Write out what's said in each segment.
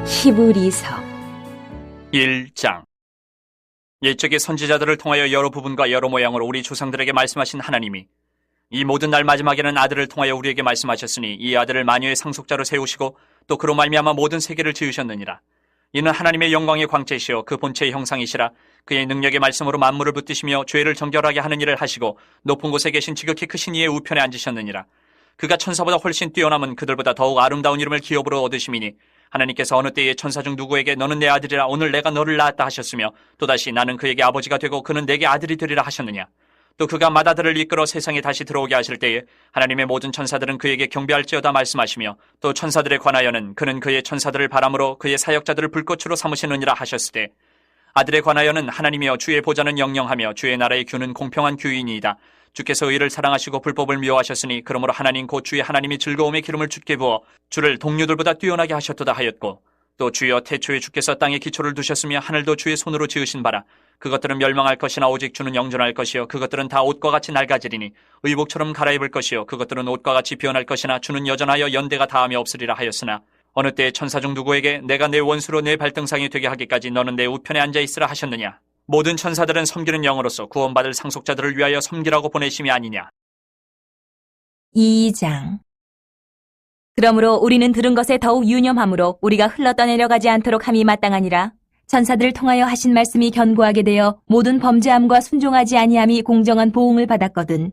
히브리서 1장. 옛적의 선지자들을 통하여 여러 부분과 여러 모양으로 우리 조상들에게 말씀하신 하나님이 이 모든 날 마지막에는 아들을 통하여 우리에게 말씀하셨으니 이 아들을 만유의 상속자로 세우시고 또 그로 말미암아 모든 세계를 지으셨느니라. 이는 하나님의 영광의 광채시여 그 본체의 형상이시라. 그의 능력의 말씀으로 만물을 붙드시며 죄를 정결하게 하는 일을 하시고 높은 곳에 계신 지극히 크신 이의 우편에 앉으셨느니라. 그가 천사보다 훨씬 뛰어남은 그들보다 더욱 아름다운 이름을 기업으로 얻으심이니 하나님께서 어느 때에 천사 중 누구에게 너는 내 아들이라 오늘 내가 너를 낳았다 하셨으며 또다시 나는 그에게 아버지가 되고 그는 내게 아들이 되리라 하셨느냐. 또 그가 맏아들을 이끌어 세상에 다시 들어오게 하실 때에 하나님의 모든 천사들은 그에게 경배할지어다 말씀하시며 또 천사들에 관하여는 그는 그의 천사들을 바람으로 그의 사역자들을 불꽃으로 삼으시느니라 하셨을 때 아들에 관하여는 하나님이여 주의 보좌는 영영하며 주의 나라의 규는 공평한 규이니이다. 주께서 의를 사랑하시고 불법을 미워하셨으니 그러므로 하나님 곧 주의 하나님이 즐거움의 기름을 주께 부어 주를 동료들보다 뛰어나게 하셨도다 하였고 또 주여 태초에 주께서 땅에 기초를 두셨으며 하늘도 주의 손으로 지으신 바라. 그것들은 멸망할 것이나 오직 주는 영존할 것이요 그것들은 다 옷과 같이 낡아지리니 의복처럼 갈아입을 것이요 그것들은 옷과 같이 변할 것이나 주는 여전하여 연대가 다함이 없으리라 하였으나 어느 때에 천사 중 누구에게 내가 내 원수로 내 발등상이 되게 하기까지 너는 내 우편에 앉아있으라 하셨느냐. 모든 천사들은 섬기는 영으로서 구원받을 상속자들을 위하여 섬기라고 보내심이 아니냐. 2장. 그러므로 우리는 들은 것에 더욱 유념함으로 우리가 흘러 떠내려가지 않도록 함이 마땅하니라. 천사들을 통하여 하신 말씀이 견고하게 되어 모든 범죄함과 순종하지 아니함이 공정한 보응을 받았거든.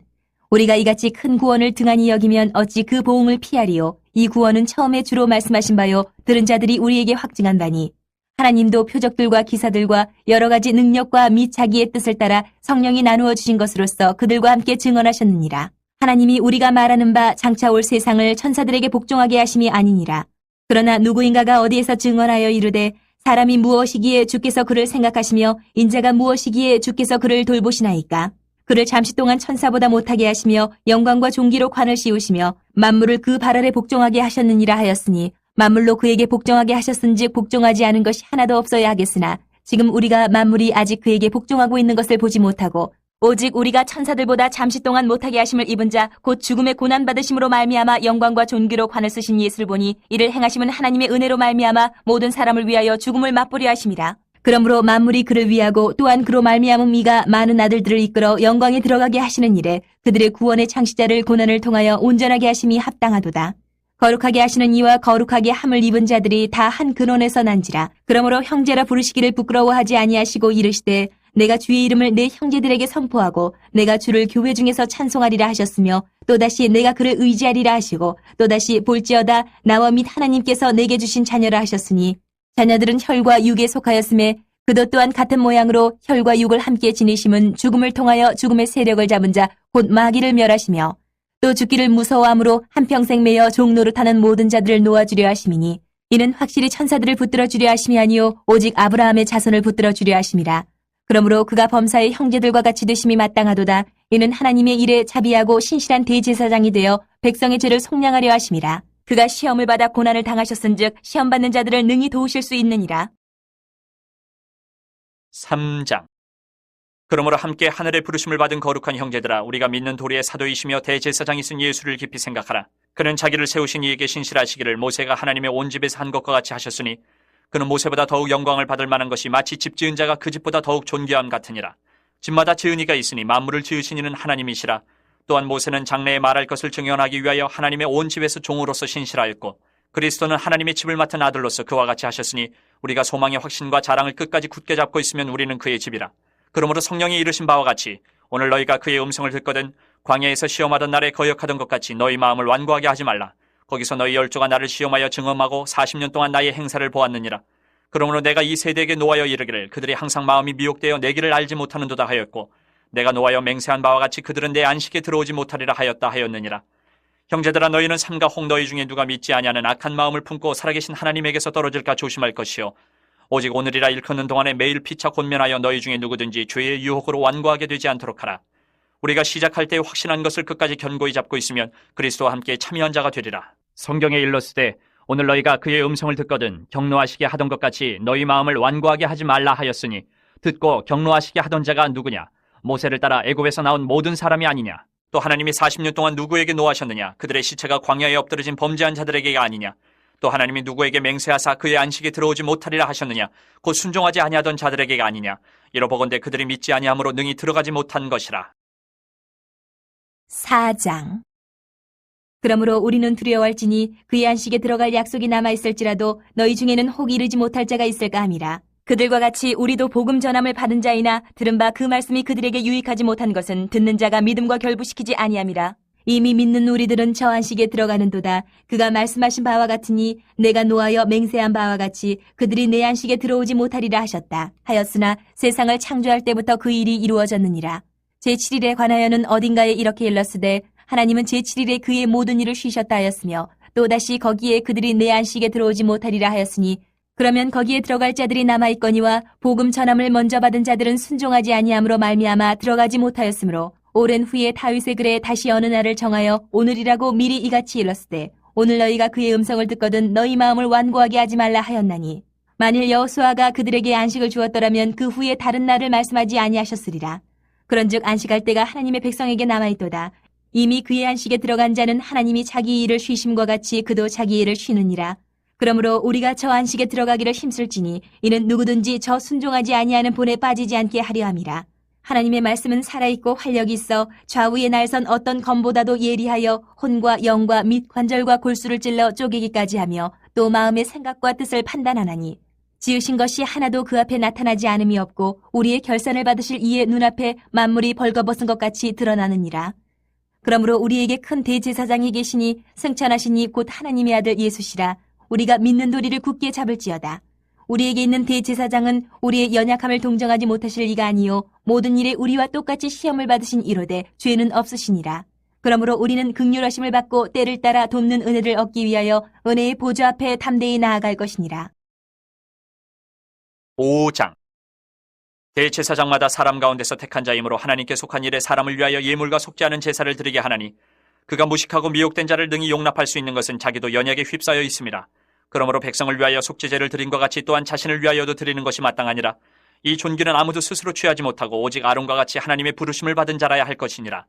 우리가 이같이 큰 구원을 등한히 여기면 어찌 그 보응을 피하리요. 이 구원은 처음에 주로 말씀하신 바요 들은 자들이 우리에게 확증한 바니 하나님도 표적들과 기사들과 여러 가지 능력과 및 자기의 뜻을 따라 성령이 나누어 주신 것으로서 그들과 함께 증언하셨느니라. 하나님이 우리가 말하는 바 장차 올 세상을 천사들에게 복종하게 하심이 아니니라. 그러나 누구인가가 어디에서 증언하여 이르되 사람이 무엇이기에 주께서 그를 생각하시며 인자가 무엇이기에 주께서 그를 돌보시나이까. 그를 잠시 동안 천사보다 못하게 하시며 영광과 존귀로 관을 씌우시며 만물을 그 발 아래 복종하게 하셨느니라 하였으니 만물로 그에게 복종하게 하셨은즉 복종하지 않은 것이 하나도 없어야 하겠으나 지금 우리가 만물이 아직 그에게 복종하고 있는 것을 보지 못하고 오직 우리가 천사들보다 잠시 동안 못하게 하심을 입은 자 곧 죽음의 고난 받으심으로 말미암아 영광과 존귀로 관을 쓰신 예수를 보니 이를 행하심은 하나님의 은혜로 말미암아 모든 사람을 위하여 죽음을 맛보려 하심이라. 그러므로 만물이 그를 위하고 또한 그로 말미암은 이가 많은 아들들을 이끌어 영광에 들어가게 하시는 일에 그들의 구원의 창시자를 고난을 통하여 온전하게 하심이 합당하도다. 거룩하게 하시는 이와 거룩하게 함을 입은 자들이 다 한 근원에서 난지라. 그러므로 형제라 부르시기를 부끄러워하지 아니하시고 이르시되 내가 주의 이름을 내 형제들에게 선포하고 내가 주를 교회 중에서 찬송하리라 하셨으며 또다시 내가 그를 의지하리라 하시고 또다시 볼지어다 나와 및 하나님께서 내게 주신 자녀라 하셨으니 자녀들은 혈과 육에 속하였음에 그도 또한 같은 모양으로 혈과 육을 함께 지니심은 죽음을 통하여 죽음의 세력을 잡은 자 곧 마귀를 멸하시며 또 죽기를 무서워함으로 한평생 매여 종노릇하는 모든 자들을 놓아주려 하심이니 이는 확실히 천사들을 붙들어 주려 하심이 아니요 오직 아브라함의 자손을 붙들어 주려 하심이라. 그러므로 그가 범사의 형제들과 같이 되심이 마땅하도다. 이는 하나님의 일에 자비하고 신실한 대제사장이 되어 백성의 죄를 속량하려 하심이라. 그가 시험을 받아 고난을 당하셨은즉 시험받는 자들을 능히 도우실 수 있느니라. 3장. 그러므로 함께 하늘의 부르심을 받은 거룩한 형제들아 우리가 믿는 도리의 사도이시며 대제사장이 쓴 예수를 깊이 생각하라. 그는 자기를 세우신 이에게 신실하시기를 모세가 하나님의 온 집에서 한 것과 같이 하셨으니 그는 모세보다 더욱 영광을 받을 만한 것이 마치 집 지은 자가 그 집보다 더욱 존귀함 같으니라. 집마다 지은 이가 있으니 만물을 지으신 이는 하나님이시라. 또한 모세는 장래에 말할 것을 증언하기 위하여 하나님의 온 집에서 종으로서 신실하였고 그리스도는 하나님의 집을 맡은 아들로서 그와 같이 하셨으니 우리가 소망의 확신과 자랑을 끝까지 굳게 잡고 있으면 우리는 그의 집이라. 그러므로 성령이 이르신 바와 같이 오늘 너희가 그의 음성을 듣거든 광야에서 시험하던 날에 거역하던 것 같이 너희 마음을 완고하게 하지 말라. 거기서 너희 열조가 나를 시험하여 증언하고 40년 동안 나의 행사를 보았느니라. 그러므로 내가 이 세대에게 노하여 이르기를 그들이 항상 마음이 미혹되어 내 길을 알지 못하는도다 하였고 내가 노하여 맹세한 바와 같이 그들은 내 안식에 들어오지 못하리라 하였다 하였느니라. 형제들아 너희는 삼가 혹 너희 중에 누가 믿지 아니하는 악한 마음을 품고 살아계신 하나님에게서 떨어질까 조심할 것이요 오직 오늘이라 일컫는 동안에 매일 피차 권면하여 너희 중에 누구든지 죄의 유혹으로 완고하게 되지 않도록 하라. 우리가 시작할 때 확신한 것을 끝까지 견고히 잡고 있으면 그리스도와 함께 참여한 자가 되리라. 성경에 일렀으되 오늘 너희가 그의 음성을 듣거든 경노하시게 하던 것 같이 너희 마음을 완고하게 하지 말라 하였으니 듣고 경노하시게 하던 자가 누구냐? 모세를 따라 애굽에서 나온 모든 사람이 아니냐? 또 하나님이 40년 동안 누구에게 노하셨느냐? 그들의 시체가 광야에 엎드러진 범죄한 자들에게가 아니냐? 또 하나님이 누구에게 맹세하사 그의 안식에 들어오지 못하리라 하셨느냐? 곧 순종하지 아니하던 자들에게가 아니냐? 이러보건대 그들이 믿지 아니함으로 능히 들어가지 못한 것이라. 4장. 그러므로 우리는 두려워할지니 그의 안식에 들어갈 약속이 남아있을지라도 너희 중에는 혹 이르지 못할 자가 있을까 함이라. 그들과 같이 우리도 복음 전함을 받은 자이나 들은 바 그 말씀이 그들에게 유익하지 못한 것은 듣는 자가 믿음과 결부시키지 아니함이라. 이미 믿는 우리들은 저 안식에 들어가는도다. 그가 말씀하신 바와 같으니 내가 노하여 맹세한 바와 같이 그들이 내 안식에 들어오지 못하리라 하셨다. 하였으나 세상을 창조할 때부터 그 일이 이루어졌느니라. 제7일에 관하여는 어딘가에 이렇게 일렀으되 하나님은 제7일에 그의 모든 일을 쉬셨다 하였으며 또다시 거기에 그들이 내 안식에 들어오지 못하리라 하였으니 그러면 거기에 들어갈 자들이 남아있거니와 복음 전함을 먼저 받은 자들은 순종하지 아니함으로 말미암아 들어가지 못하였으므로 오랜 후에 다윗의 글에 다시 어느 날을 정하여 오늘이라고 미리 이같이 일렀으되 오늘 너희가 그의 음성을 듣거든 너희 마음을 완고하게 하지 말라 하였나니 만일 여호수아가 그들에게 안식을 주었더라면 그 후에 다른 날을 말씀하지 아니하셨으리라. 그런즉 안식할 때가 하나님의 백성에게 남아있도다. 이미 그의 안식에 들어간 자는 하나님이 자기 일을 쉬심과 같이 그도 자기 일을 쉬느니라. 그러므로 우리가 저 안식에 들어가기를 힘쓸지니 이는 누구든지 저 순종하지 아니하는 본에 빠지지 않게 하려 함이라. 하나님의 말씀은 살아있고 활력이 있어 좌우에 날선 어떤 검보다도 예리하여 혼과 영과 및 관절과 골수를 찔러 쪼개기까지 하며 또 마음의 생각과 뜻을 판단하나니 지으신 것이 하나도 그 앞에 나타나지 않음이 없고 우리의 결산을 받으실 이의 눈앞에 만물이 벌거벗은 것 같이 드러나느니라. 그러므로 우리에게 큰 대제사장이 계시니 승천하시니 곧 하나님의 아들 예수시라. 우리가 믿는 도리를 굳게 잡을지어다. 우리에게 있는 대제사장은 우리의 연약함을 동정하지 못하실 이가 아니요 모든 일에 우리와 똑같이 시험을 받으신 이로되 죄는 없으시니라. 그러므로 우리는 긍휼하심을 받고 때를 따라 돕는 은혜를 얻기 위하여 은혜의 보좌 앞에 담대히 나아갈 것이니라. 5장. 대제사장마다 사람 가운데서 택한 자이므로 하나님께 속한 일에 사람을 위하여 예물과 속지 않은 제사를 드리게 하나니 그가 무식하고 미혹된 자를 능히 용납할 수 있는 것은 자기도 연약에 휩싸여 있습니다. 그러므로 백성을 위하여 속죄제를 드린 것 같이 또한 자신을 위하여도 드리는 것이 마땅하니라. 이 존귀는 아무도 스스로 취하지 못하고 오직 아론과 같이 하나님의 부르심을 받은 자라야 할 것이니라.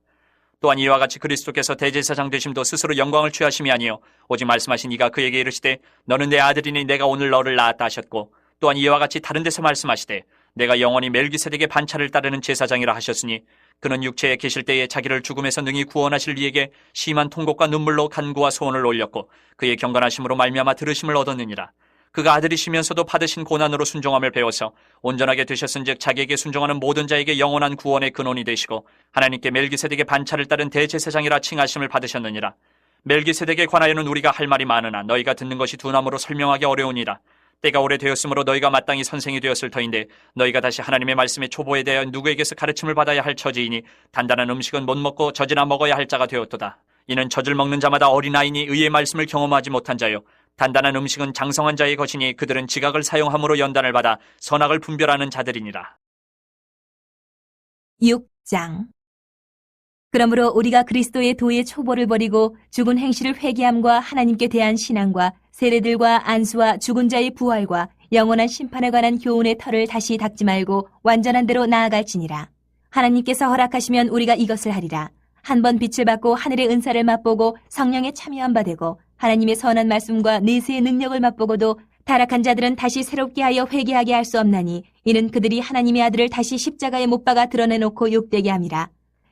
또한 이와 같이 그리스도께서 대제사장 되심도 스스로 영광을 취하심이 아니요 오직 말씀하신 이가 그에게 이르시되 너는 내 아들이니 내가 오늘 너를 낳았다 하셨고 또한 이와 같이 다른 데서 말씀하시되 내가 영원히 멜기세덱의 반차를 따르는 제사장이라 하셨으니 그는 육체에 계실 때에 자기를 죽음에서 능히 구원하실 이에게 심한 통곡과 눈물로 간구와 소원을 올렸고 그의 경건하심으로 말미암아 들으심을 얻었느니라. 그가 아들이시면서도 받으신 고난으로 순종함을 배워서 온전하게 되셨은즉 자기에게 순종하는 모든 자에게 영원한 구원의 근원이 되시고 하나님께 멜기세덱의 반차를 따른 대제사장이라 칭하심을 받으셨느니라. 멜기세덱에 관하여는 우리가 할 말이 많으나 너희가 듣는 것이 둔함으로 설명하기 어려우니라. 때가 오래되었으므로 너희가 마땅히 선생이 되었을 터인데 너희가 다시 하나님의 말씀의 초보에 대하여 누구에게서 가르침을 받아야 할 처지이니 단단한 음식은 못 먹고 젖이나 먹어야 할 자가 되었도다. 이는 젖을 먹는 자마다 어린아이니 의의 말씀을 경험하지 못한 자요 단단한 음식은 장성한 자의 것이니 그들은 지각을 사용함으로 연단을 받아 선악을 분별하는 자들이니라. 6장. 그러므로 우리가 그리스도의 도의 초보를 버리고 죽은 행실을 회개함과 하나님께 대한 신앙과 세례들과 안수와 죽은 자의 부활과 영원한 심판에 관한 교훈의 털을 다시 닦지 말고 완전한 대로 나아갈지니라. 하나님께서 허락하시면 우리가 이것을 하리라. 한 번 빛을 받고 하늘의 은사를 맛보고 성령에 참여한 바 되고 하나님의 선한 말씀과 내세의 능력을 맛보고도 타락한 자들은 다시 새롭게 하여 회개하게 할 수 없나니 이는 그들이 하나님의 아들을 다시 십자가에 못 박아 드러내놓고 욕되게 함이라.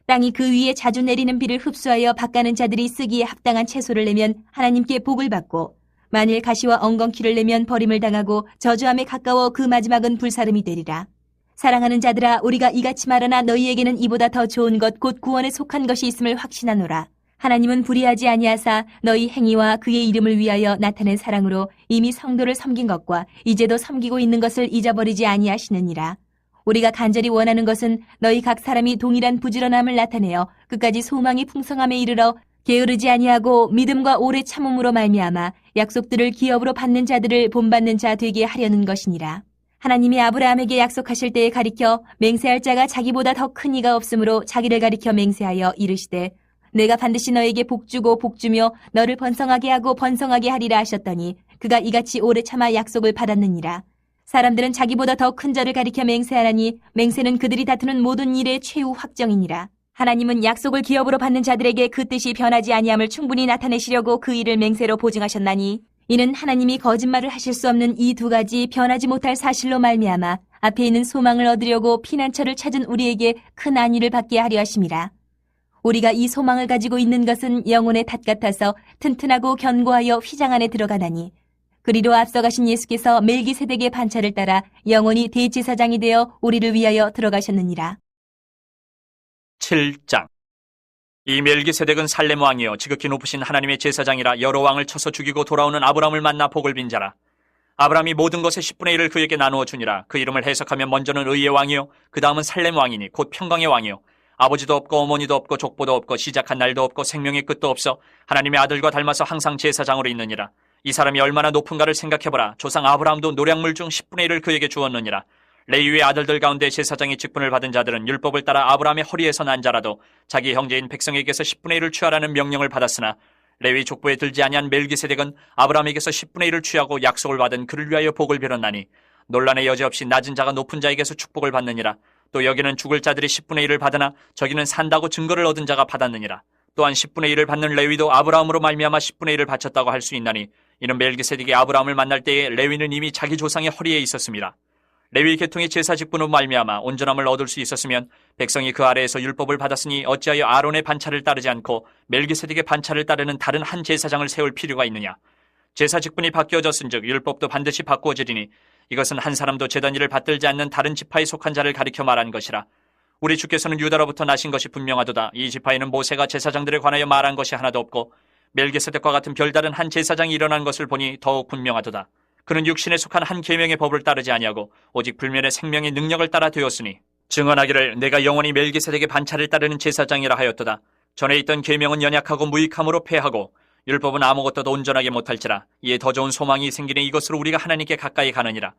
땅이 그 위에 자주 내리는 비를 흡수하여 밭가는 자들이 쓰기에 합당한 채소를 내면 하나님께 복을 받고 만일 가시와 엉겅퀴를 내면 버림을 당하고 저주함에 가까워 그 마지막은 불사름이 되리라. 사랑하는 자들아 우리가 이같이 말하나 너희에게는 이보다 더 좋은 것 곧 구원에 속한 것이 있음을 확신하노라. 하나님은 불의하지 아니하사 너희 행위와 그의 이름을 위하여 나타낸 사랑으로 이미 성도를 섬긴 것과 이제도 섬기고 있는 것을 잊어버리지 아니하시느니라. 우리가 간절히 원하는 것은 너희 각 사람이 동일한 부지런함을 나타내어 끝까지 소망이 풍성함에 이르러 게으르지 아니하고 믿음과 오래 참음으로 말미암아 약속들을 기업으로 받는 자들을 본받는 자 되게 하려는 것이니라. 하나님이 아브라함에게 약속하실 때에 가리켜 맹세할 자가 자기보다 더 큰 이가 없으므로 자기를 가리켜 맹세하여 이르시되 내가 반드시 너에게 복주고 복주며 너를 번성하게 하고 번성하게 하리라 하셨더니 그가 이같이 오래 참아 약속을 받았느니라. 사람들은 자기보다 더 큰 자를 가리켜 맹세하라니 맹세는 그들이 다투는 모든 일의 최후 확정이니라. 하나님은 약속을 기업으로 받는 자들에게 그 뜻이 변하지 아니함을 충분히 나타내시려고 그 일을 맹세로 보증하셨나니 이는 하나님이 거짓말을 하실 수 없는 이 두 가지 변하지 못할 사실로 말미암아 앞에 있는 소망을 얻으려고 피난처를 찾은 우리에게 큰 안위를 받게 하려 하심이라. 우리가 이 소망을 가지고 있는 것은 영혼의 닷 같아서 튼튼하고 견고하여 휘장 안에 들어가나니 그리로 앞서가신 예수께서 멜기세덱의 반차를 따라 영원히 대제사장이 되어 우리를 위하여 들어가셨느니라. 7장. 이 멜기세덱은 살렘 왕이요 지극히 높으신 하나님의 제사장이라 여러 왕을 쳐서 죽이고 돌아오는 아브라함을 만나 복을 빈 자라. 아브라함이 모든 것의 10분의 1을 그에게 나누어 주니라. 그 이름을 해석하면 먼저는 의의 왕이요 그 다음은 살렘 왕이니 곧 평강의 왕이요 아버지도 없고 어머니도 없고 족보도 없고 시작한 날도 없고 생명의 끝도 없어 하나님의 아들과 닮아서 항상 제사장으로 있느니라. 이 사람이 얼마나 높은가를 생각해보라. 조상 아브라함도 노량물 중 10분의 1을 그에게 주었느니라. 레위의 아들들 가운데 제사장의 직분을 받은 자들은 율법을 따라 아브라함의 허리에서 난 자라도 자기 형제인 백성에게서 10분의 1을 취하라는 명령을 받았으나 레위 족보에 들지 아니한 멜기세덱은 아브라함에게서 10분의 1을 취하고 약속을 받은 그를 위하여 복을 빌었나니 논란의 여지 없이 낮은 자가 높은 자에게서 축복을 받느니라. 또 여기는 죽을 자들이 10분의 1을 받으나 저기는 산다고 증거를 얻은 자가 받았느니라. 또한 10분의 1을 받는 레위도 아브라함으로 말미암아 10분의 1을 바쳤다고 할 수 있나니 이는 멜기세덱이 아브라함을 만날 때에 레위는 이미 자기 조상의 허리에 있었습니다. 레위 계통의 제사 직분으로 말미암아 온전함을 얻을 수 있었으면 백성이 그 아래에서 율법을 받았으니 어찌하여 아론의 반차를 따르지 않고 멜기세덱의 반차를 따르는 다른 한 제사장을 세울 필요가 있느냐. 제사 직분이 바뀌어졌은즉 율법도 반드시 바꾸어지리니 이것은 한 사람도 제단 일을 받들지 않는 다른 지파에 속한 자를 가리켜 말한 것이라. 우리 주께서는 유다로부터 나신 것이 분명하도다. 이 지파에는 모세가 제사장들에 관하여 말한 것이 하나도 없고 멜기세덱과 같은 별다른 한 제사장이 일어난 것을 보니 더욱 분명하도다. 그는 육신에 속한 한 계명의 법을 따르지 아니하고 오직 불면의 생명의 능력을 따라 되었으니 증언하기를 내가 영원히 멜기세덱의 반차를 따르는 제사장이라 하였도다. 전에 있던 계명은 연약하고 무익함으로 패하고 율법은 아무것도 온전하게 못할지라. 이에 더 좋은 소망이 생기니 이것으로 우리가 하나님께 가까이 가느니라.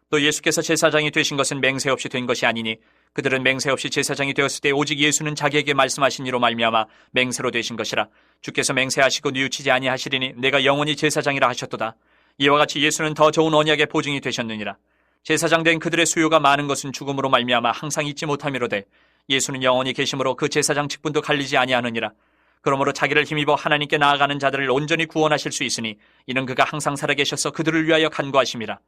또 예수께서 제사장이 되신 것은 맹세 없이 된 것이 아니니 그들은 맹세 없이 제사장이 되었을 때 오직 예수는 자기에게 말씀하신 이로 말미암아 맹세로 되신 것이라. 주께서 맹세하시고 뉘우치지 아니하시리니 내가 영원히 제사장이라 하셨도다. 이와 같이 예수는 더 좋은 언약의 보증이 되셨느니라. 제사장 된 그들의 수요가 많은 것은 죽음으로 말미암아 항상 잊지 못함이로되 예수는 영원히 계심으로 그 제사장 직분도 갈리지 아니하느니라. 그러므로 자기를 힘입어 하나님께 나아가는 자들을 온전히 구원하실 수 있으니 이는 그가 항상 살아계셔서 그들을 위하여 간구하심이라.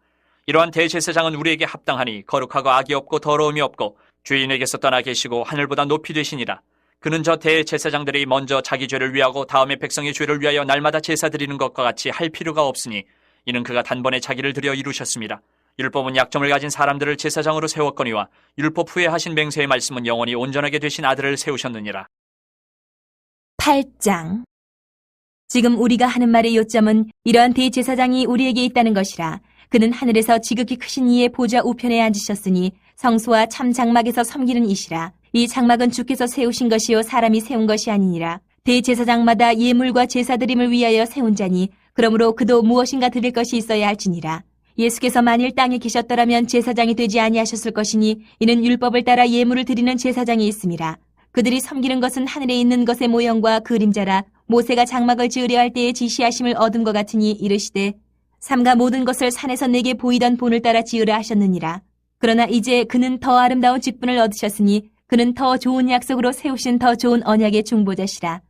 이러한 대제사장은 우리에게 합당하니 거룩하고 악이 없고 더러움이 없고 주인에게서 떠나 계시고 하늘보다 높이 되시니라. 그는 저 대제사장들이 먼저 자기 죄를 위하고 다음에 백성의 죄를 위하여 날마다 제사 드리는 것과 같이 할 필요가 없으니 이는 그가 단번에 자기를 들여 이루셨습니다. 율법은 약점을 가진 사람들을 제사장으로 세웠거니와 율법 후에 하신 맹세의 말씀은 영원히 온전하게 되신 아들을 세우셨느니라. 8장. 지금 우리가 하는 말의 요점은 이러한 대제사장이 우리에게 있다는 것이라. 그는 하늘에서 지극히 크신 이의 보좌 우편에 앉으셨으니 성소와 참 장막에서 섬기는 이시라. 이 장막은 주께서 세우신 것이요 사람이 세운 것이 아니니라. 대제사장마다 예물과 제사드림을 위하여 세운 자니 그러므로 그도 무엇인가 드릴 것이 있어야 할지니라. 예수께서 만일 땅에 계셨더라면 제사장이 되지 아니하셨을 것이니 이는 율법을 따라 예물을 드리는 제사장이 있음이라. 그들이 섬기는 것은 하늘에 있는 것의 모형과 그림자라. 모세가 장막을 지으려 할 때에 지시하심을 얻은 것 같으니 이르시되 삼가 모든 것을 산에서 내게 보이던 본을 따라 지으라 하셨느니라. 그러나 이제 그는 더 아름다운 직분을 얻으셨으니 그는 더 좋은 약속으로 세우신 더 좋은 언약의 중보자시라.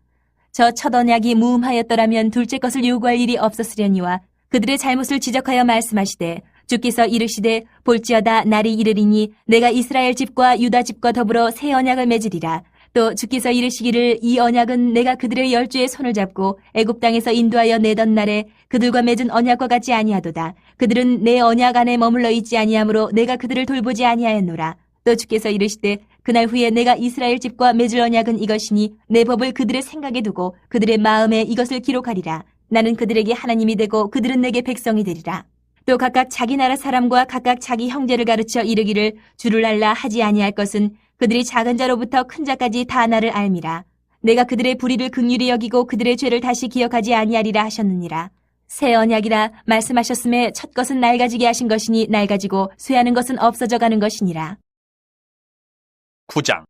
저 첫 언약이 무음하였더라면 둘째 것을 요구할 일이 없었으려니와 그들의 잘못을 지적하여 말씀하시되 주께서 이르시되 볼지어다 날이 이르리니 내가 이스라엘 집과 유다 집과 더불어 새 언약을 맺으리라. 또 주께서 이르시기를 이 언약은 내가 그들의 열주의 손을 잡고 애굽 땅에서 인도하여 내던 날에 그들과 맺은 언약과 같지 아니하도다. 그들은 내 언약 안에 머물러 있지 아니하므로 내가 그들을 돌보지 아니하였노라. 또 주께서 이르시되 그날 후에 내가 이스라엘 집과 맺을 언약은 이것이니 내 법을 그들의 생각에 두고 그들의 마음에 이것을 기록하리라. 나는 그들에게 하나님이 되고 그들은 내게 백성이 되리라. 또 각각 자기 나라 사람과 각각 자기 형제를 가르쳐 이르기를 주를 알라 하지 아니할 것은 그들이 작은 자로부터 큰 자까지 다 나를 알미라. 내가 그들의 불의를 긍휼히 여기고 그들의 죄를 다시 기억하지 아니하리라 하셨느니라. 새 언약이라 말씀하셨음에 첫 것은 낡아지게 하신 것이니 낡아지고 쇠하는 것은 없어져 가는 것이니라. 9장.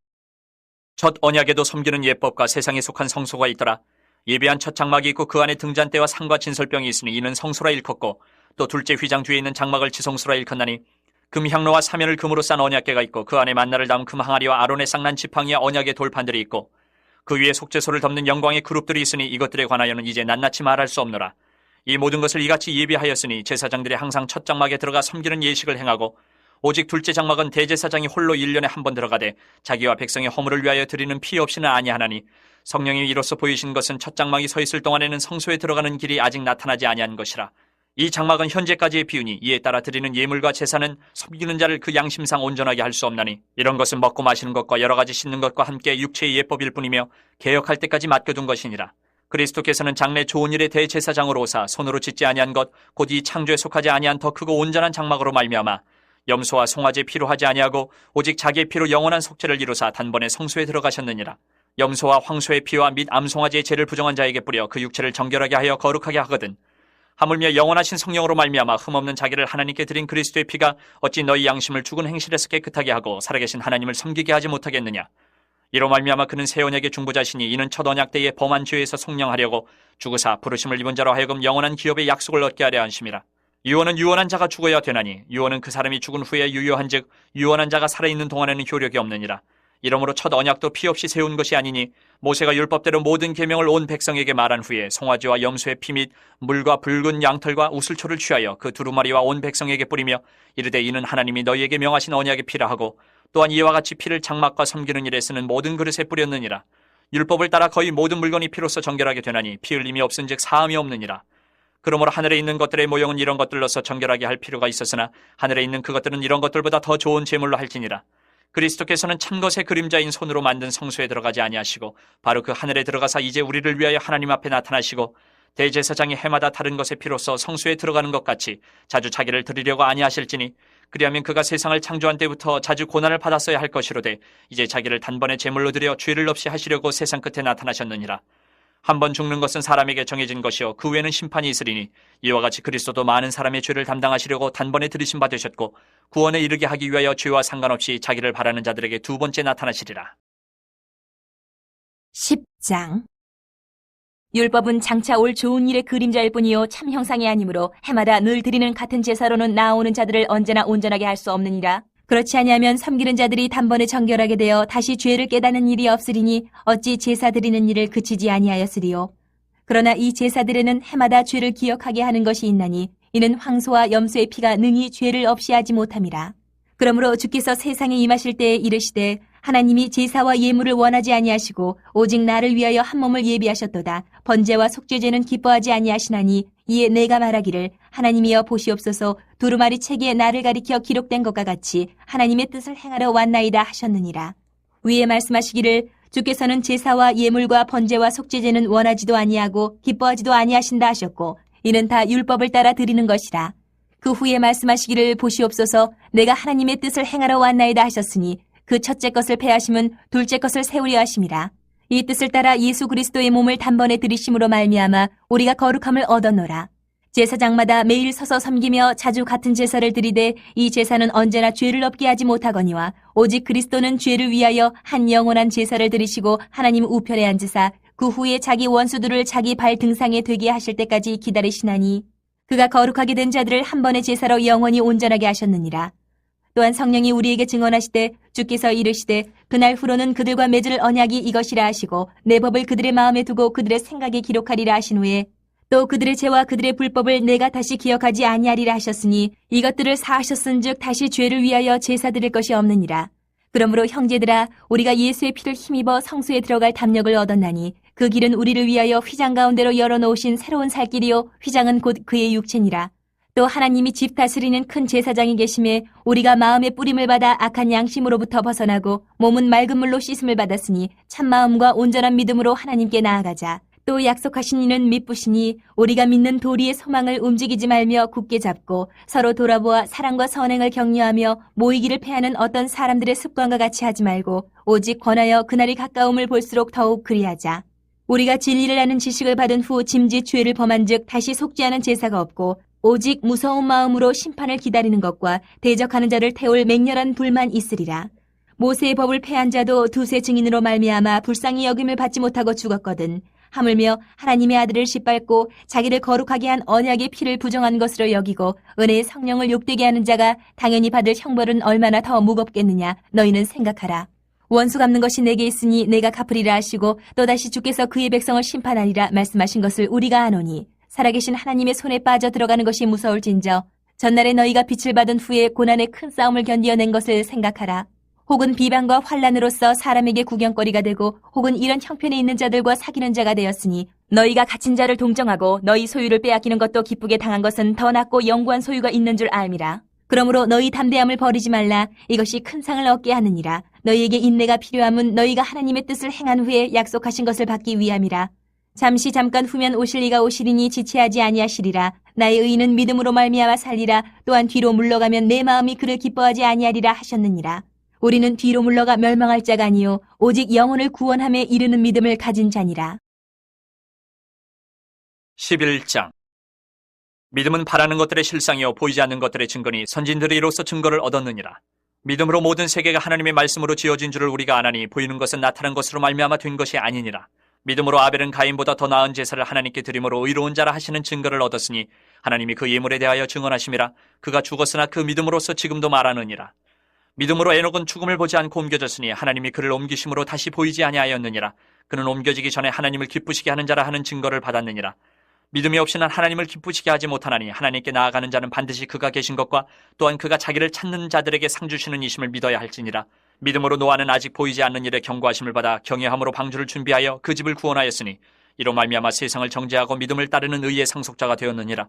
첫 언약에도 섬기는 예법과 세상에 속한 성소가 있더라. 예배한 첫 장막이 있고 그 안에 등잔대와 상과 진설병이 있으니 이는 성소라 일컫고 또 둘째 휘장 뒤에 있는 장막을 지성소라 일컫나니 금향로와 사면을 금으로 싼 언약궤가 있고 그 안에 만나를 담은 금 항아리와 아론의 쌍난 지팡이와 언약의 돌판들이 있고 그 위에 속죄소를 덮는 영광의 그룹들이 있으니 이것들에 관하여는 이제 낱낱이 말할 수 없노라. 이 모든 것을 이같이 예비하였으니 제사장들이 항상 첫 장막에 들어가 섬기는 예식을 행하고 오직 둘째 장막은 대제사장이 홀로 1년에 한 번 들어가되 자기와 백성의 허물을 위하여 드리는 피 없이는 아니하나니 성령이 이로써 보이신 것은 첫 장막이 서 있을 동안에는 성소에 들어가는 길이 아직 나타나지 아니한 것이라. 이 장막은 현재까지의 비유니 이에 따라 드리는 예물과 제사는 섬기는 자를 그 양심상 온전하게 할 수 없나니 이런 것은 먹고 마시는 것과 여러 가지 씻는 것과 함께 육체의 예법일 뿐이며 개혁할 때까지 맡겨둔 것이니라. 그리스도께서는 장래 좋은 일의 대제사장으로 오사 손으로 짓지 아니한 것 곧 이 창조에 속하지 아니한 더 크고 온전한 장막으로 말미암아 염소와 송아지 피로 하지 아니하고 오직 자기의 피로 영원한 속죄를 이루사 단번에 성소에 들어가셨느니라. 염소와 황소의 피와 및 암송아지의 죄를 부정한 자에게 뿌려 그 육체를 정결하게 하여 거룩하게 하거든. 하물며 영원하신 성령으로 말미암아 흠없는 자기를 하나님께 드린 그리스도의 피가 어찌 너희 양심을 죽은 행실에서 깨끗하게 하고 살아계신 하나님을 섬기게 하지 못하겠느냐. 이로 말미암아 그는 새 언약의 중보자시니 이는 첫 언약 때에 범한 죄에서 속량하려고 죽으사 부르심을 입은 자로 하여금 영원한 기업의 약속을 얻게 하려 하심이라. 유언은 유언한 자가 죽어야 되나니 유언은 그 사람이 죽은 후에 유효한즉 유언한 자가 살아있는 동안에는 효력이 없느니라. 이러므로 첫 언약도 피 없이 세운 것이 아니니 모세가 율법대로 모든 계명을 온 백성에게 말한 후에 송아지와 염소의 피 및 물과 붉은 양털과 우슬초를 취하여 그 두루마리와 온 백성에게 뿌리며 이르되 이는 하나님이 너희에게 명하신 언약의 피라 하고 또한 이와 같이 피를 장막과 섬기는 일에 쓰는 모든 그릇에 뿌렸느니라. 율법을 따라 거의 모든 물건이 피로써 정결하게 되나니 피 흘림이 없은즉 사함이 없느니라. 그러므로 하늘에 있는 것들의 모형은 이런 것들로서 정결하게 할 필요가 있었으나 하늘에 있는 그것들은 이런 것들보다 더 좋은 제물로 할지니라. 그리스도께서는 참것의 그림자인 손으로 만든 성소에 들어가지 아니하시고 바로 그 하늘에 들어가사 이제 우리를 위하여 하나님 앞에 나타나시고 대제사장이 해마다 다른 것의 피로써 성소에 들어가는 것 같이 자주 자기를 드리려고 아니하실지니 그리하면 그가 세상을 창조한 때부터 자주 고난을 받았어야 할 것이로되 이제 자기를 단번에 제물로 드려 죄를 없이 하시려고 세상 끝에 나타나셨느니라. 한 번 죽는 것은 사람에게 정해진 것이요 그 외에는 심판이 있으리니 이와 같이 그리스도도 많은 사람의 죄를 담당하시려고 단번에 들이심 받으셨고 구원에 이르게 하기 위하여 죄와 상관없이 자기를 바라는 자들에게 두 번째 나타나시리라. 10장. 율법은 장차 올 좋은 일의 그림자일 뿐이요 참 형상이 아니므로 해마다 늘 드리는 같은 제사로는 나아오는 자들을 언제나 온전하게 할 수 없느니라. 그렇지 아니하면 섬기는 자들이 단번에 정결하게 되어 다시 죄를 깨닫는 일이 없으리니 어찌 제사 드리는 일을 그치지 아니하였으리요. 그러나 이 제사들에는 해마다 죄를 기억하게 하는 것이 있나니 이는 황소와 염소의 피가 능히 죄를 없이 하지 못함이라. 그러므로 주께서 세상에 임하실 때에 이르시되 하나님이 제사와 예물을 원하지 아니하시고 오직 나를 위하여 한 몸을 예비하셨도다. 번제와 속죄제는 기뻐하지 아니하시나니 이에 내가 말하기를 하나님이여 보시옵소서 두루마리 책에 나를 가리켜 기록된 것과 같이 하나님의 뜻을 행하러 왔나이다 하셨느니라. 위에 말씀하시기를 주께서는 제사와 예물과 번제와 속죄제는 원하지도 아니하고 기뻐하지도 아니하신다 하셨고 이는 다 율법을 따라 드리는 것이라. 그 후에 말씀하시기를 보시옵소서 내가 하나님의 뜻을 행하러 왔나이다 하셨으니 그 첫째 것을 패하심은 둘째 것을 세우려 하심이라. 이 뜻을 따라 예수 그리스도의 몸을 단번에 들이심으로 말미암아 우리가 거룩함을 얻었노라. 제사장마다 매일 서서 섬기며 자주 같은 제사를 드리되 이 제사는 언제나 죄를 없게 하지 못하거니와 오직 그리스도는 죄를 위하여 한 영원한 제사를 드리시고 하나님 우편에 앉으사 그 후에 자기 원수들을 자기 발 등상에 되게 하실 때까지 기다리시나니 그가 거룩하게 된 자들을 한 번의 제사로 영원히 온전하게 하셨느니라. 또한 성령이 우리에게 증언하시되 주께서 이르시되 그날 후로는 그들과 맺을 언약이 이것이라 하시고 내 법을 그들의 마음에 두고 그들의 생각에 기록하리라 하신 후에 또 그들의 죄와 그들의 불법을 내가 다시 기억하지 아니하리라 하셨으니 이것들을 사하셨은즉 다시 죄를 위하여 제사 드릴 것이 없느니라. 그러므로 형제들아 우리가 예수의 피를 힘입어 성소에 들어갈 담력을 얻었나니 그 길은 우리를 위하여 휘장 가운데로 열어놓으신 새로운 살 길이요 휘장은 곧 그의 육체니라. 또 하나님이 집 다스리는 큰 제사장이 계심에 우리가 마음의 뿌림을 받아 악한 양심으로부터 벗어나고 몸은 맑은 물로 씻음을 받았으니 참마음과 온전한 믿음으로 하나님께 나아가자. 또 약속하신 이는 미쁘시니 우리가 믿는 도리의 소망을 움직이지 말며 굳게 잡고 서로 돌아보아 사랑과 선행을 격려하며 모이기를 패하는 어떤 사람들의 습관과 같이 하지 말고 오직 권하여 그날이 가까움을 볼수록 더욱 그리하자. 우리가 진리를 아는 지식을 받은 후 짐짓 죄를 범한 즉 다시 속죄하는 제사가 없고 오직 무서운 마음으로 심판을 기다리는 것과 대적하는 자를 태울 맹렬한 불만 있으리라. 모세의 법을 패한 자도 두세 증인으로 말미암아 불쌍히 여김을 받지 못하고 죽었거든. 하물며 하나님의 아들을 짓밟고 자기를 거룩하게 한 언약의 피를 부정한 것으로 여기고 은혜의 성령을 욕되게 하는 자가 당연히 받을 형벌은 얼마나 더 무겁겠느냐 너희는 생각하라. 원수 갚는 것이 내게 있으니 내가 갚으리라 하시고 또다시 주께서 그의 백성을 심판하리라 말씀하신 것을 우리가 아노니 살아계신 하나님의 손에 빠져 들어가는 것이 무서울진저 전날에 너희가 빛을 받은 후에 고난의 큰 싸움을 견디어낸 것을 생각하라. 혹은 비방과 환란으로서 사람에게 구경거리가 되고 혹은 이런 형편에 있는 자들과 사귀는 자가 되었으니 너희가 갇힌 자를 동정하고 너희 소유를 빼앗기는 것도 기쁘게 당한 것은 더 낫고 영구한 소유가 있는 줄 알미라. 그러므로 너희 담대함을 버리지 말라. 이것이 큰 상을 얻게 하느니라. 너희에게 인내가 필요함은 너희가 하나님의 뜻을 행한 후에 약속하신 것을 받기 위함이라. 잠시 잠깐 후면 오실 이가 오시리니 지체하지 아니하시리라. 나의 의인은 믿음으로 말미암아 살리라. 또한 뒤로 물러가면 내 마음이 그를 기뻐하지 아니하리라 하셨느니라. 우리는 뒤로 물러가 멸망할 자가 아니요 오직 영혼을 구원함에 이르는 믿음을 가진 자니라. 11장. 믿음은 바라는 것들의 실상이요 보이지 않는 것들의 증거니 선진들이 이로써 증거를 얻었느니라. 믿음으로 모든 세계가 하나님의 말씀으로 지어진 줄을 우리가 아나니 보이는 것은 나타난 것으로 말미암아 된 것이 아니니라. 믿음으로 아벨은 가인보다 더 나은 제사를 하나님께 드림으로 의로운 자라 하시는 증거를 얻었으니 하나님이 그 예물에 대하여 증언하심이라. 그가 죽었으나 그 믿음으로써 지금도 말하느니라. 믿음으로 에녹은 죽음을 보지 않고 옮겨졌으니 하나님이 그를 옮기심으로 다시 보이지 아니하였느니라. 그는 옮겨지기 전에 하나님을 기쁘시게 하는 자라 하는 증거를 받았느니라. 믿음이 없이는 하나님을 기쁘시게 하지 못하나니 하나님께 나아가는 자는 반드시 그가 계신 것과 또한 그가 자기를 찾는 자들에게 상 주시는 이심을 믿어야 할지니라. 믿음으로 노아는 아직 보이지 않는 일에 경고하심을 받아 경외함으로 방주를 준비하여 그 집을 구원하였으니 이로 말미암아 세상을 정죄하고 믿음을 따르는 의의 상속자가 되었느니라.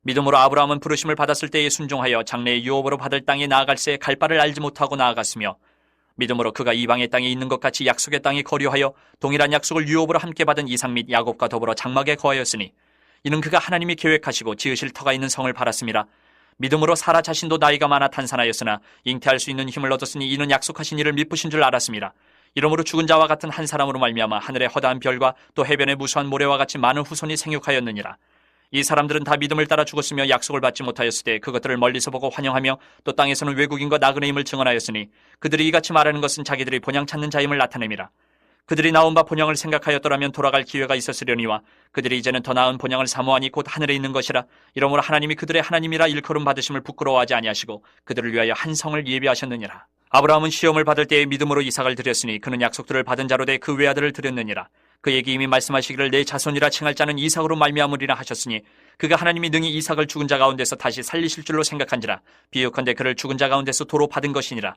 믿음으로 아브라함은 부르심을 받았을 때에 순종하여 장래의 유업으로 받을 땅에 나아갈새 갈 바를 알지 못하고 나아갔으며 믿음으로 그가 이방의 땅에 있는 것 같이 약속의 땅에 거류하여 동일한 약속을 유업으로 함께 받은 이삭 및 야곱과 더불어 장막에 거하였으니 이는 그가 하나님이 계획하시고 지으실 터가 있는 성을 바랐습니다. 믿음으로 사라 자신도 나이가 많아 탄산하였으나 잉태할 수 있는 힘을 얻었으니 이는 약속하신 이를 미쁘신 줄 알았습니다. 이러므로 죽은 자와 같은 한 사람으로 말미암아 하늘의 허다한 별과 또 해변의 무수한 모래와 같이 많은 후손이 생육하였느니라. 이 사람들은 다 믿음을 따라 죽었으며 약속을 받지 못하였을 때 그것들을 멀리서 보고 환영하며 또 땅에서는 외국인과 나그네임을 증언하였으니 그들이 이같이 말하는 것은 자기들이 본향 찾는 자임을 나타냅니다. 그들이 나온 바 본향을 생각하였더라면 돌아갈 기회가 있었으려니와 그들이 이제는 더 나은 본향을 사모하니 곧 하늘에 있는 것이라. 이러므로 하나님이 그들의 하나님이라 일컬음 받으심을 부끄러워하지 아니하시고 그들을 위하여 한 성을 예비하셨느니라. 아브라함은 시험을 받을 때에 믿음으로 이삭을 드렸으니 그는 약속들을 받은 자로 돼 그 외아들을 드렸느니라. 그에게 이미 말씀하시기를 내 자손이라 칭할 자는 이삭으로 말미암으리라 하셨으니 그가 하나님이 능히 이삭을 죽은 자 가운데서 다시 살리실 줄로 생각한지라. 비유컨대 그를 죽은 자 가운데서 도로 받은 것이니라.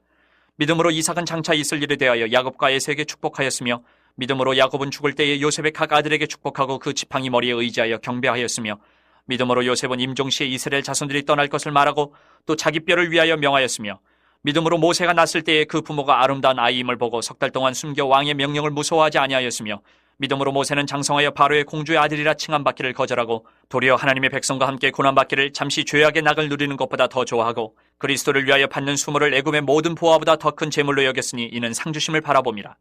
믿음으로 이삭은 장차 있을 일에 대하여 야곱과 에서에게 축복하였으며 믿음으로 야곱은 죽을 때에 요셉의 각 아들에게 축복하고 그 지팡이 머리에 의지하여 경배하였으며 믿음으로 요셉은 임종시에 이스라엘 자손들이 떠날 것을 말하고 또 자기 뼈를 위하여 명하였으며 믿음으로 모세가 났을 때에 그 부모가 아름다운 아이임을 보고 석 달 동안 숨겨 왕의 명령을 무서워하지 아니하였으며 믿음으로 모세는 장성하여 바로의 공주의 아들이라 칭함받기를 거절하고 도리어 하나님의 백성과 함께 고난받기를 잠시 죄악의 낙을 누리는 것보다 더 좋아하고 그리스도를 위하여 받는 수모를 애굽의 모든 보화보다 더 큰 재물로 여겼으니 이는 상주심을 바라봅니다.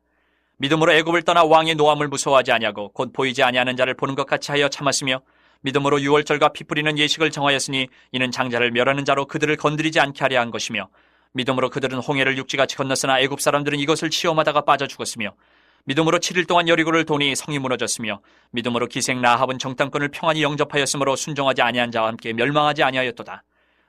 믿음으로 애굽을 떠나 왕의 노함을 무서워하지 아니하고 곧 보이지 아니하는 자를 보는 것 같이 하여 참았으며 믿음으로 유월절과 피 뿌리는 예식을 정하였으니 이는 장자를 멸하는 자로 그들을 건드리지 않게 하려 한 것이며 믿음으로 그들은 홍해를 육지같이 건넜으나 애굽 사람들은 이것을 시험하다가 빠져 죽었으며 믿음으로 7일 동안 여리고를 도니 성이 무너졌으며 믿음으로 기생 라합은 정탐꾼을 평안히 영접하였으므로 순종하지 아니한 자와 함께 멸망하지 아니하였도다.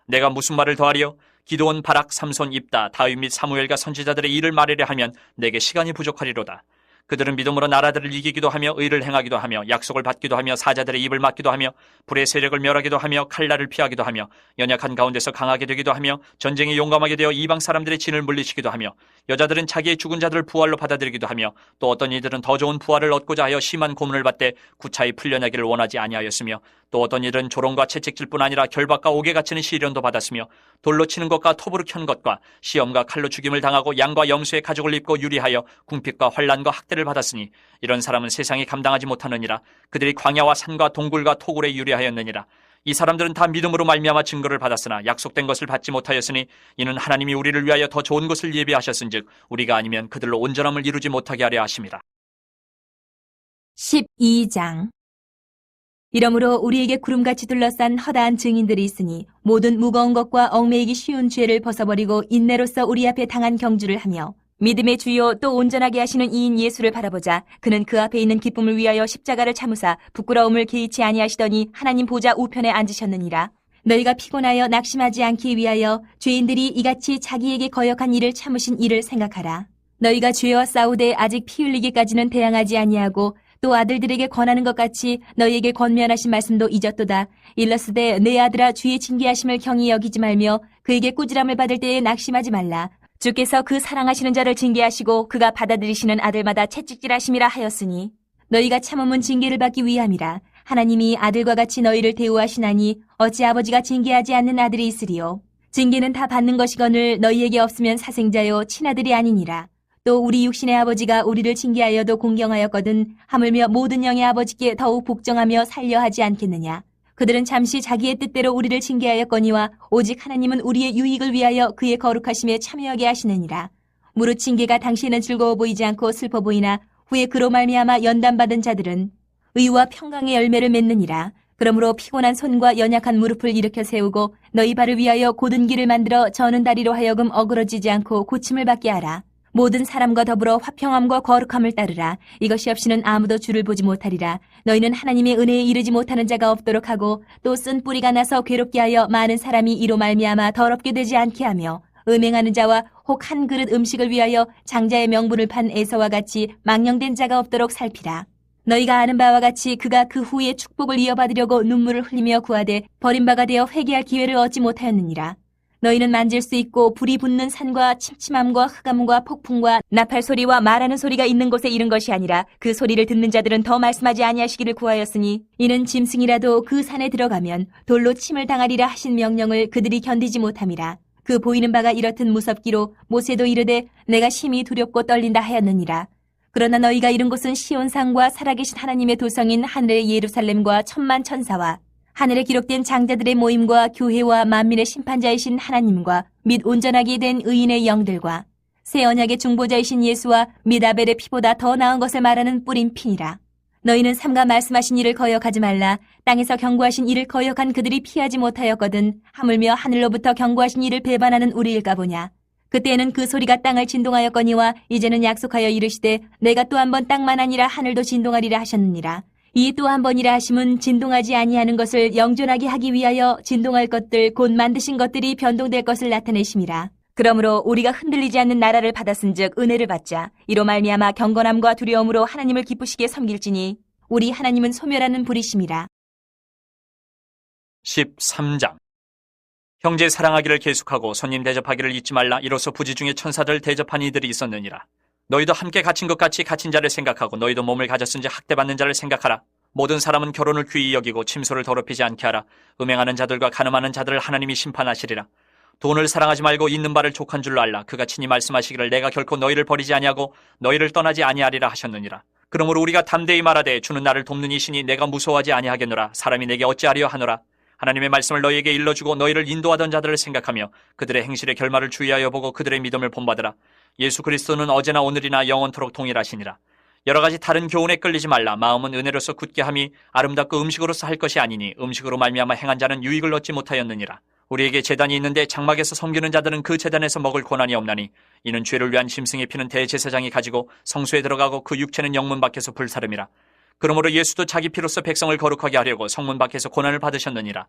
내가 무슨 말을 더하리요? 기드온, 바락, 삼손, 입다, 다윗 및 사무엘과 선지자들의 일을 말하려 하면 내게 시간이 부족하리로다. 그들은 믿음으로 나라들을 이기기도 하며 의를 행하기도 하며 약속을 받기도 하며 사자들의 입을 막기도 하며 불의 세력을 멸하기도 하며 칼날을 피하기도 하며 연약한 가운데서 강하게 되기도 하며 전쟁에 용감하게 되어 이방 사람들의 진을 물리치기도 하며 여자들은 자기의 죽은 자들을 부활로 받아들이기도 하며 또 어떤 이들은 더 좋은 부활을 얻고자 하여 심한 고문을 받되 구차히 풀려나기를 원하지 아니하였으며 또 어떤 이들은 조롱과 채찍질뿐 아니라 결박과 옥에 갇히는 시련도 받았으며 돌로 치는 것과 톱으로 켠 것과 시험과 칼로 죽임을 당하고 양과 염소의 가죽을 입고 유리하여 궁핍과 환난과 학대를 받았으니 이런 사람은 세상이 감당하지 못하느니라. 그들이 광야와 산과 동굴과 토굴에 유리하였느니라. 이 사람들은 다 믿음으로 말미암아 증거를 받았으나 약속된 것을 받지 못하였으니 이는 하나님이 우리를 위하여 더 좋은 것을 예비하셨은즉 우리가 아니면 그들로 온전함을 이루지 못하게 하려 하심이라. 12장. 이러므로 우리에게 구름같이 둘러싼 허다한 증인들이 있으니 모든 무거운 것과 얽매이기 쉬운 죄를 벗어버리고 인내로써 우리 앞에 당한 경주를 하며 믿음의 주요 또 온전하게 하시는 이인 예수를 바라보자. 그는 그 앞에 있는 기쁨을 위하여 십자가를 참으사 부끄러움을 개의치 아니하시더니 하나님 보좌 우편에 앉으셨느니라. 너희가 피곤하여 낙심하지 않기 위하여 죄인들이 이같이 자기에게 거역한 일을 참으신 이를 생각하라. 너희가 죄와 싸우되 아직 피 흘리기까지는 대항하지 아니하고 또 아들들에게 권하는 것 같이 너희에게 권면하신 말씀도 잊었도다. 일러스되 내 아들아 주의 징계하심을 경히 여기지 말며 그에게 꾸지람을 받을 때에 낙심하지 말라. 주께서 그 사랑하시는 자를 징계하시고 그가 받아들이시는 아들마다 채찍질하심이라 하였으니 너희가 참음은 징계를 받기 위함이라. 하나님이 아들과 같이 너희를 대우하시나니 어찌 아버지가 징계하지 않는 아들이 있으리요. 징계는 다 받는 것이거늘 너희에게 없으면 사생자요 친아들이 아니니라. 또 우리 육신의 아버지가 우리를 징계하여도 공경하였거든 하물며 모든 영의 아버지께 더욱 복종하며 살려 하지 않겠느냐. 그들은 잠시 자기의 뜻대로 우리를 징계하였거니와 오직 하나님은 우리의 유익을 위하여 그의 거룩하심에 참여하게 하시느니라. 무릇 징계가 당시에는 즐거워 보이지 않고 슬퍼 보이나 후에 그로 말미암아 연단받은 자들은 의와 평강의 열매를 맺느니라. 그러므로 피곤한 손과 연약한 무릎을 일으켜 세우고 너희 발을 위하여 곧은 길을 만들어 저는 다리로 하여금 어그러지지 않고 고침을 받게 하라. 모든 사람과 더불어 화평함과 거룩함을 따르라. 이것이 없이는 아무도 주를 보지 못하리라. 너희는 하나님의 은혜에 이르지 못하는 자가 없도록 하고 또 쓴 뿌리가 나서 괴롭게 하여 많은 사람이 이로 말미암아 더럽게 되지 않게 하며 음행하는 자와 혹 한 그릇 음식을 위하여 장자의 명분을 판 에서와 같이 망령된 자가 없도록 살피라. 너희가 아는 바와 같이 그가 그 후에 축복을 이어받으려고 눈물을 흘리며 구하되 버림바가 되어 회개할 기회를 얻지 못하였느니라. 너희는 만질 수 있고 불이 붙는 산과 침침함과 흑암과 폭풍과 나팔 소리와 말하는 소리가 있는 곳에 이른 것이 아니라 그 소리를 듣는 자들은 더 말씀하지 아니하시기를 구하였으니 이는 짐승이라도 그 산에 들어가면 돌로 침을 당하리라 하신 명령을 그들이 견디지 못함이라. 그 보이는 바가 이렇듯 무섭기로 모세도 이르되 내가 심히 두렵고 떨린다 하였느니라. 그러나 너희가 이른 곳은 시온산과 살아계신 하나님의 도성인 하늘의 예루살렘과 천만 천사와 하늘에 기록된 장자들의 모임과 교회와 만민의 심판자이신 하나님과 및 온전하게 된 의인의 영들과 새 언약의 중보자이신 예수와 및 아벨의 피보다 더 나은 것을 말하는 뿌린 피니라. 너희는 삼가 말씀하신 이를 거역하지 말라. 땅에서 경고하신 이를 거역한 그들이 피하지 못하였거든 하물며 하늘로부터 경고하신 이를 배반하는 우리일까 보냐. 그때에는 그 소리가 땅을 진동하였거니와 이제는 약속하여 이르시되 내가 또 한 번 땅만 아니라 하늘도 진동하리라 하셨느니라. 이 또 한 번이라 하심은 진동하지 아니하는 것을 영존하게 하기 위하여 진동할 것들 곧 만드신 것들이 변동될 것을 나타내심이라. 그러므로 우리가 흔들리지 않는 나라를 받았은즉 은혜를 받자. 이로 말미암아 경건함과 두려움으로 하나님을 기쁘시게 섬길지니 우리 하나님은 소멸하는 불이심이라. 13장. 형제 사랑하기를 계속하고 손님 대접하기를 잊지 말라. 이로써 부지 중에 천사들 대접한 이들이 있었느니라. 너희도 함께 갇힌 것 같이 갇힌 자를 생각하고 너희도 몸을 가졌은지 학대받는 자를 생각하라. 모든 사람은 결혼을 귀히 여기고 침소를 더럽히지 않게 하라. 음행하는 자들과 간음하는 자들을 하나님이 심판하시리라. 돈을 사랑하지 말고 있는 바를 족한 줄로 알라. 그가 친히 말씀하시기를 내가 결코 너희를 버리지 아니하고 너희를 떠나지 아니하리라 하셨느니라. 그러므로 우리가 담대히 말하되 주는 나를 돕는 이시니 내가 무서워하지 아니하겠노라. 사람이 내게 어찌하리요 하노라. 하나님의 말씀을 너희에게 일러주고 너희를 인도하던 자들을 생각하며 그들의 행실의 결말을 주의하여 보고 그들의 믿음을 본받으라. 예수 그리스도는 어제나 오늘이나 영원토록 동일하시니라. 여러 가지 다른 교훈에 끌리지 말라. 마음은 은혜로서 굳게 함이 아름답고 음식으로서 할 것이 아니니 음식으로 말미암아 행한 자는 유익을 얻지 못하였느니라. 우리에게 제단이 있는데 장막에서 섬기는 자들은 그 제단에서 먹을 고난이 없나니 이는 죄를 위한 짐승의 피는 대제사장이 가지고 성소에 들어가고 그 육체는 영문 밖에서 불사름이라. 그러므로 예수도 자기 피로써 백성을 거룩하게 하려고 성문 밖에서 고난을 받으셨느니라.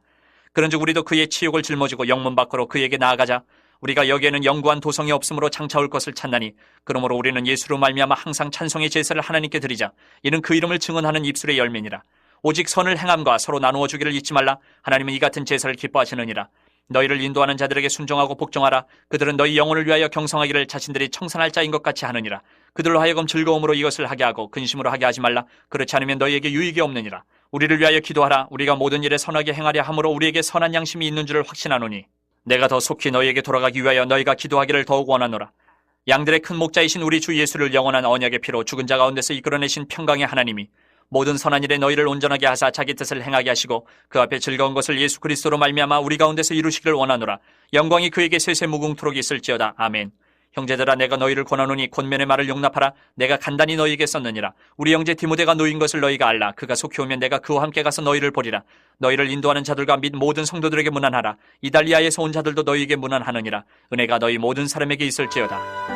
그런즉 우리도 그의 치욕을 짊어지고 영문 밖으로 그에게 나아가자. 우리가 여기에는 영구한 도성이 없으므로 장차올 것을 찾나니 그러므로 우리는 예수로 말미암아 항상 찬송의 제사를 하나님께 드리자. 이는 그 이름을 증언하는 입술의 열매니라. 오직 선을 행함과 서로 나누어 주기를 잊지 말라. 하나님은 이 같은 제사를 기뻐하시느니라. 너희를 인도하는 자들에게 순종하고 복종하라. 그들은 너희 영혼을 위하여 경성하기를 자신들이 청산할 자인 것 같이 하느니라. 그들로 하여금 즐거움으로 이것을 하게 하고 근심으로 하게 하지 말라. 그렇지 않으면 너희에게 유익이 없느니라. 우리를 위하여 기도하라. 우리가 모든 일에 선하게 행하려 함으로 우리에게 선한 양심이 있는 줄을 확신하노니 내가 더 속히 너희에게 돌아가기 위하여 너희가 기도하기를 더욱 원하노라. 양들의 큰 목자이신 우리 주 예수를 영원한 언약의 피로 죽은 자 가운데서 이끌어내신 평강의 하나님이 모든 선한 일에 너희를 온전하게 하사 자기 뜻을 행하게 하시고 그 앞에 즐거운 것을 예수 그리스도로 말미암아 우리 가운데서 이루시기를 원하노라. 영광이 그에게 세세 무궁토록 있을지어다. 아멘. 형제들아 내가 너희를 권하노니 권면의 말을 용납하라. 내가 간단히 너희에게 썼느니라. 우리 형제 디모데가 놓인 것을 너희가 알라. 그가 속히 오면 내가 그와 함께 가서 너희를 보리라. 너희를 인도하는 자들과 및 모든 성도들에게 문안하라. 이달리아에서 온 자들도 너희에게 문안하느니라. 은혜가 너희 모든 사람에게 있을지어다.